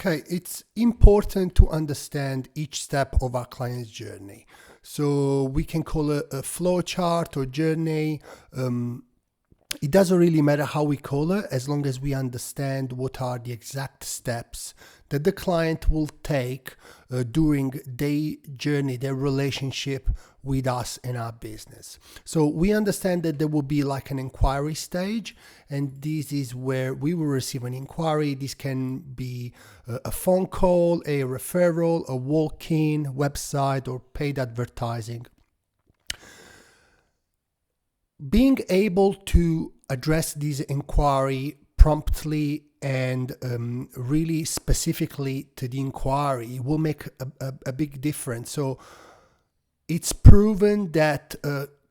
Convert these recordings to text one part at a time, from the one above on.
Okay, it's important to understand each step of our client's journey. So we can call it a flow chart or journey. It doesn't really matter how we call it, as long as we understand what are the exact steps that the client will take during their journey, their relationship with us and our business. So we understand that there will be like an inquiry stage, and this is where we will receive an inquiry. This can be a phone call, a referral, a walk-in, website, or paid advertising. Being able to address this inquiry promptly and really specifically to the inquiry will make a big difference. So it's proven that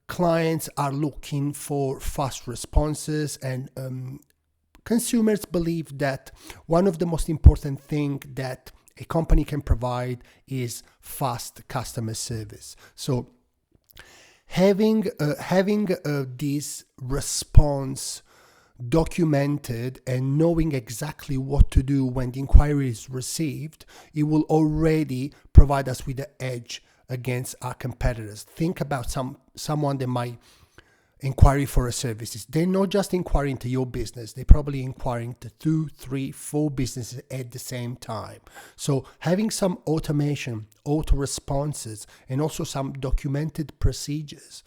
clients are looking for fast responses, and consumers believe that one of the most important things that a company can provide is fast customer service. So having this response documented and knowing exactly what to do when the inquiry is received, it will already provide us with the edge against our competitors. Think about someone that might inquire for a services. They're not just inquiring to your business, they're probably inquiring to 2, 3, 4 businesses at the same time. So having some automation, auto responses, and also some documented procedures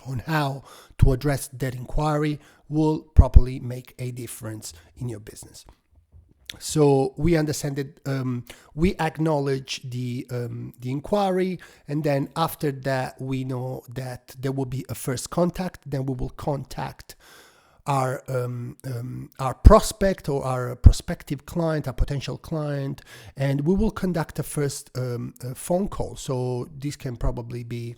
on how to address that inquiry will probably make a difference in your business. So we understand that we acknowledge the inquiry, and then after that we know that there will be a first contact. Then we will contact our prospect or our prospective client, our potential client, and we will conduct a first phone call. So this can probably be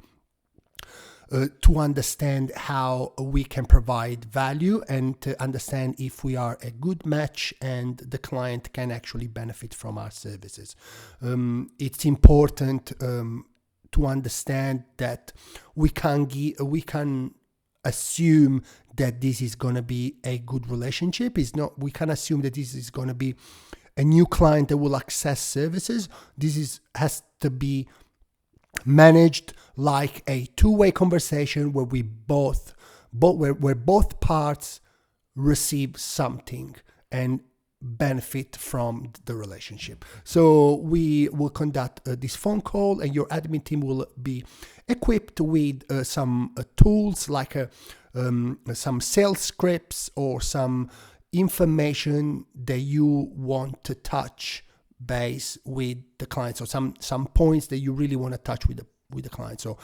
to understand how we can provide value and to understand if we are a good match and the client can actually benefit from our services. It's important to understand that we can assume that this is going to be a good relationship. We can assume that this is going to be a new client that will access services. This has to be managed like a two-way conversation where where both parts receive something and benefit from the relationship. So we will conduct this phone call, and your admin team will be equipped with some tools like some sales scripts or some information that you want to touch base with the client. So some points that you really want to touch with the client. So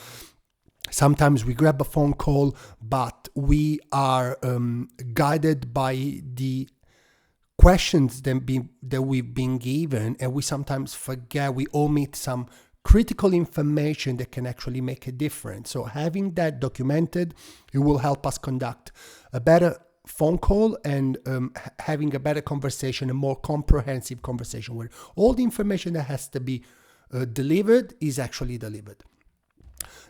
sometimes we grab a phone call, but we are guided by the questions that we've been given, and we sometimes forget, we omit some critical information that can actually make a difference. So having that documented, it will help us conduct a better phone call and having a better conversation, a more comprehensive conversation where all the information that has to be delivered is actually delivered.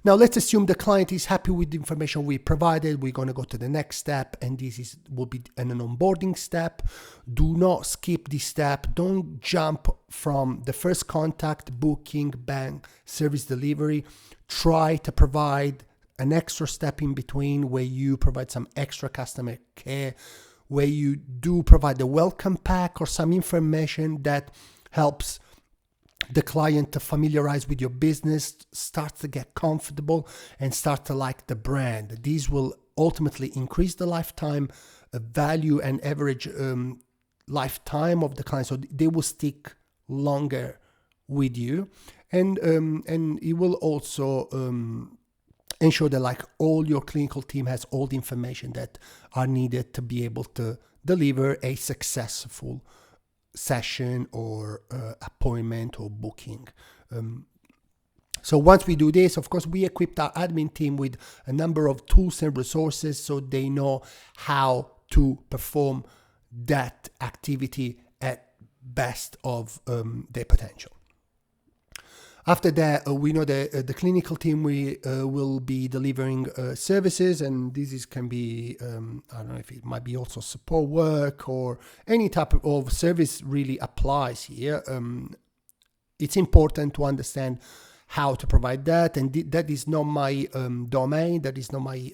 Now let's assume the client is happy with the information we provided. We're going to go to the next step, and this will be an onboarding step. Do not skip this step. Don't jump from the first contact, booking, bang, service delivery. Try to provide an extra step in between where you provide some extra customer care, where you do provide a welcome pack or some information that helps the client to familiarize with your business, start to get comfortable, and start to like the brand. These will ultimately increase the lifetime value and average lifetime of the client, so they will stick longer with you, and it will also ensure that like all your clinical team has all the information that are needed to be able to deliver a successful session or appointment or booking. So once we do this, of course, we equipped our admin team with a number of tools and resources so they know how to perform that activity at best of their potential. After that, we know that the clinical team will be delivering services, and can be, I don't know if it might be also support work or any type of service really applies here. It's important to understand how to provide that, and that is not my domain, that is not my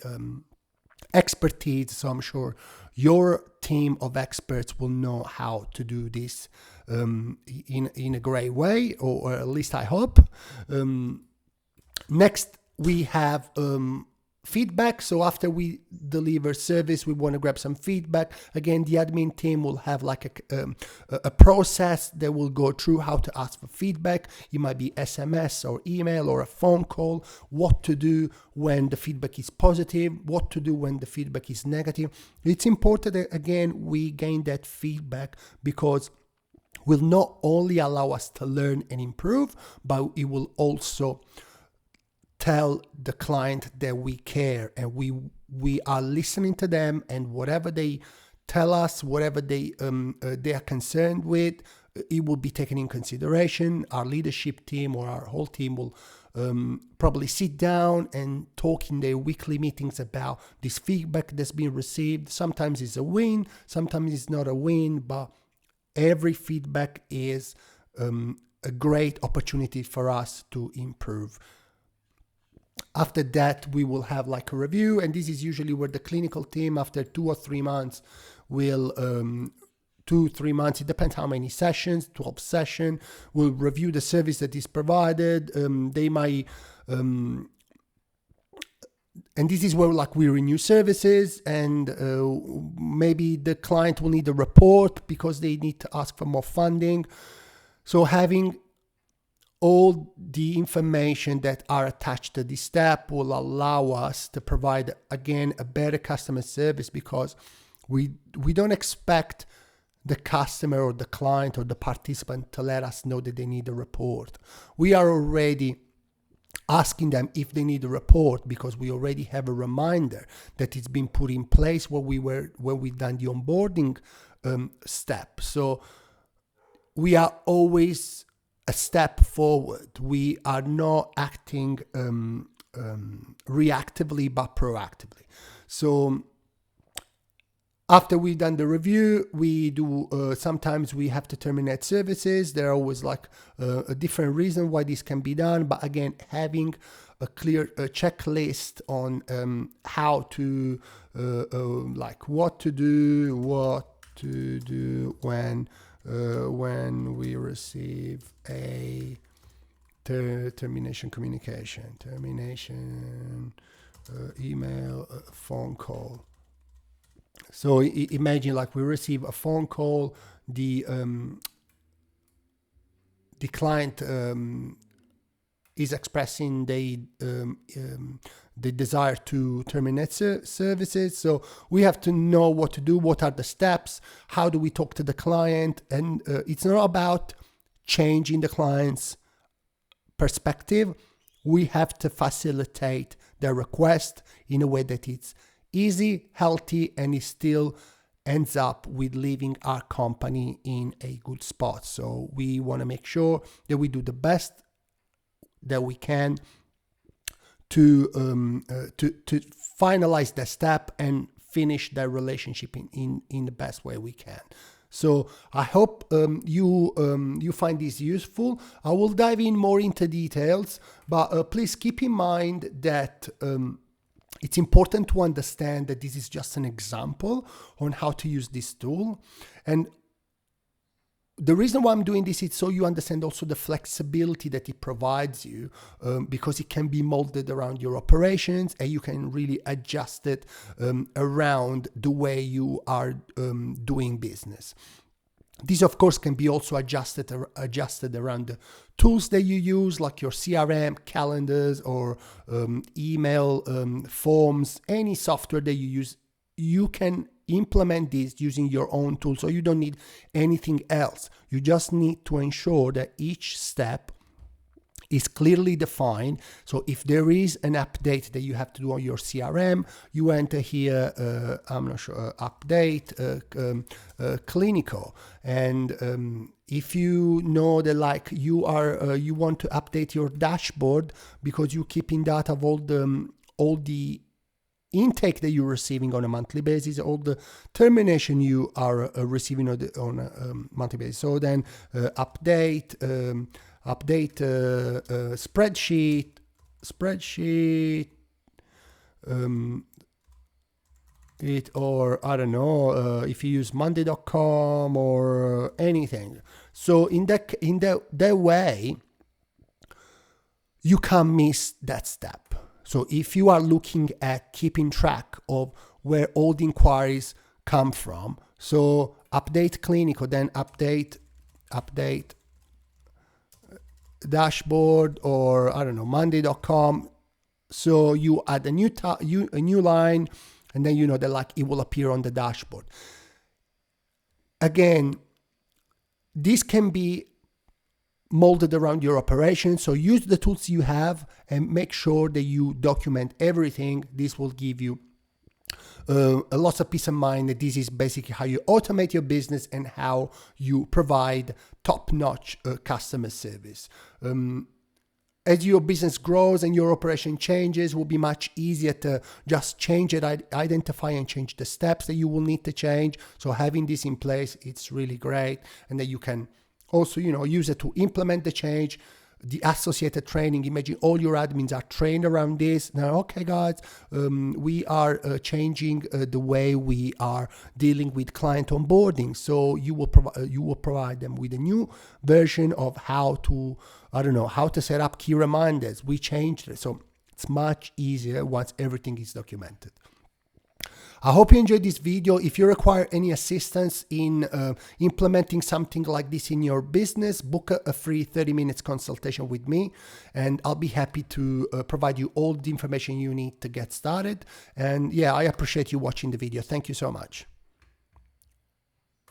expertise, so I'm sure your team of experts will know how to do this in a great way, or at least I hope. Next, we have feedback. So after we deliver service, we want to grab some feedback. Again, the admin team will have like a process that will go through how to ask for feedback. It might be SMS or email or a phone call, what to do when the feedback is positive, what to do when the feedback is negative. It's important that, again, we gain that feedback, because will not only allow us to learn and improve, but it will also tell the client that we care and we are listening to them, and whatever they tell us, whatever they are concerned with, it will be taken in consideration. Our leadership team or our whole team will probably sit down and talk in their weekly meetings about this feedback that's been received. Sometimes it's a win, sometimes it's not a win, but every feedback is a great opportunity for us to improve. After that, we will have like a review, and this is usually where the clinical team, after 2 or 3 months, will 2-3 months, it depends how many sessions, 12 sessions, will review the service that is provided. They might and this is where like we renew services, and maybe the client will need a report because they need to ask for more funding. So having all the information that are attached to this step will allow us to provide, again, a better customer service, because we don't expect the customer or the client or the participant to let us know that they need a report. We are already asking them if they need a report, because we already have a reminder that it's been put in place when we done the onboarding step. So we are always a step forward. We are not acting reactively but proactively. So after we've done the review, we do sometimes we have to terminate services. There are always like a different reason why this can be done, but again, having a clear checklist on how to like what to do when we receive a termination communication, email, phone call. So imagine like we receive a phone call, the client is expressing the desire to terminate services. So we have to know what to do, what are the steps, how do we talk to the client, and it's not about changing the client's perspective. We have to facilitate their request in a way that it's easy, healthy, and it still ends up with leaving our company in a good spot. So we want to make sure that we do the best that we can to finalize the step and finish that relationship in the best way we can. So I hope you find this useful. I will dive in more into details, but please keep in mind that it's important to understand that this is just an example on how to use this tool. And the reason why I'm doing this is so you understand also the flexibility that it provides you, because it can be molded around your operations, and you can really adjust it around the way you are doing business. This, of course, can be also adjusted around the tools that you use, like your CRM, calendars, or email forms, any software that you use. You can implement this using your own tool, so you don't need anything else. You just need to ensure that each step is clearly defined. So if there is an update that you have to do on your CRM, you enter here, update clinical. And if you know that like you want to update your dashboard because you're keeping data of all the intake that you're receiving on a monthly basis, all the termination you are receiving on a monthly basis. So then update spreadsheet, it, or I don't know, if you use monday.com or anything. So in that way, you can't miss that step. So if you are looking at keeping track of where all the inquiries come from, so update clinical, then update dashboard, or I don't know, monday.com. So you add a new line, and then you know that like it will appear on the dashboard. Again, this can be molded around your operation. So use the tools you have and make sure that you document everything. This will give you a lot of peace of mind that this is basically how you automate your business and how you provide top-notch customer service. As your business grows and your operation changes, it will be much easier to just change it, identify and change the steps that you will need to change. So having this in place, it's really great. And that you can also, use it to implement the change, the associated training. Imagine all your admins are trained around this. Now, okay, guys, we are changing the way we are dealing with client onboarding. So you will provide them with a new version of how to set up key reminders. We changed it. So it's much easier once everything is documented. I hope you enjoyed this video. If you require any assistance in implementing something like this in your business, book a free 30 minutes consultation with me, and I'll be happy to provide you all the information you need to get started. And yeah, I appreciate you watching the video. Thank you so much.